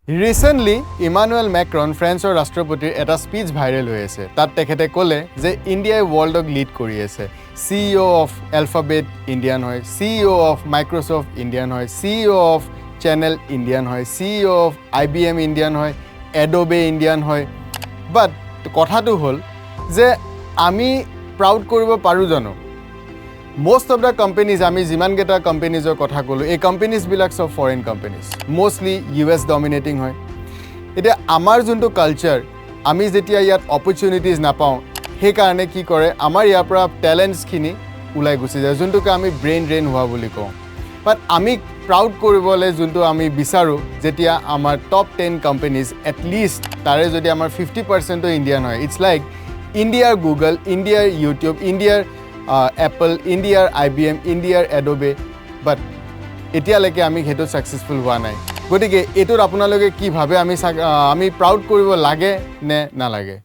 Recently Emmanuel Macron ফ্ৰেন্সৰ ৰাষ্ট্ৰপতিৰ এটা speech viral হৈ আছে। তাত তেখেতে ক'লে যে ইণ্ডিয়াই ৱৰ্ল্ডক লিড কৰি আছে। CEO অফ এলফাবেট ইণ্ডিয়ান হয়, CEO অফ মাইক্ৰ'ছফ্ট ইণ্ডিয়ান হয়, CEO অফ চেনেল ইণ্ডিয়ান হয়, CEO অফ IBM ইণ্ডিয়ান হয়, এডোবে ইণ্ডিয়ান হয়। বাট কথাটো হ'ল যে আমি প্ৰাউড কৰিব পাৰোঁ জানো? most of the companies আমি যিমানকেইটা কোম্পানিজৰ কথা ক'লোঁ এই কোম্পানিজবিলাক চব foreign companies, mostly US dominating হয়। এতিয়া আমাৰ যোনটো কালচাৰ, আমি যেতিয়া ইয়াত অপৰচুনিটিজ নাপাওঁ, সেইকাৰণে কি কৰে আমাৰ ইয়াৰ পৰা টেলেণ্টছখিনি ওলাই গুচি যায়, যোনটোকে আমি ব্ৰেইন ড্ৰেইন হোৱা বুলি কওঁ। বাট আমি প্ৰাউড কৰিবলৈ যোনটো আমি বিচাৰোঁ, যেতিয়া আমাৰ টপ 10 কোম্পানিজ এটলিষ্ট তাৰে যদি আমাৰ 50% ইণ্ডিয়ান হয়, ইটছ লাইক ইণ্ডিয়াৰ গুগল, ইণ্ডিয়াৰ ইউটিউব, ইণ্ডিয়াৰ এপল, ইণ্ডিয়াৰ IBM, ইণ্ডিয়াৰ এডোবে, বাট এতিয়ালৈকে আমি সেইটো ছাকচেছফুল হোৱা নাই। গতিকে এইটোত আপোনালোকে কি ভাবে, আমি প্ৰাউড কৰিব লাগে নে নালাগে?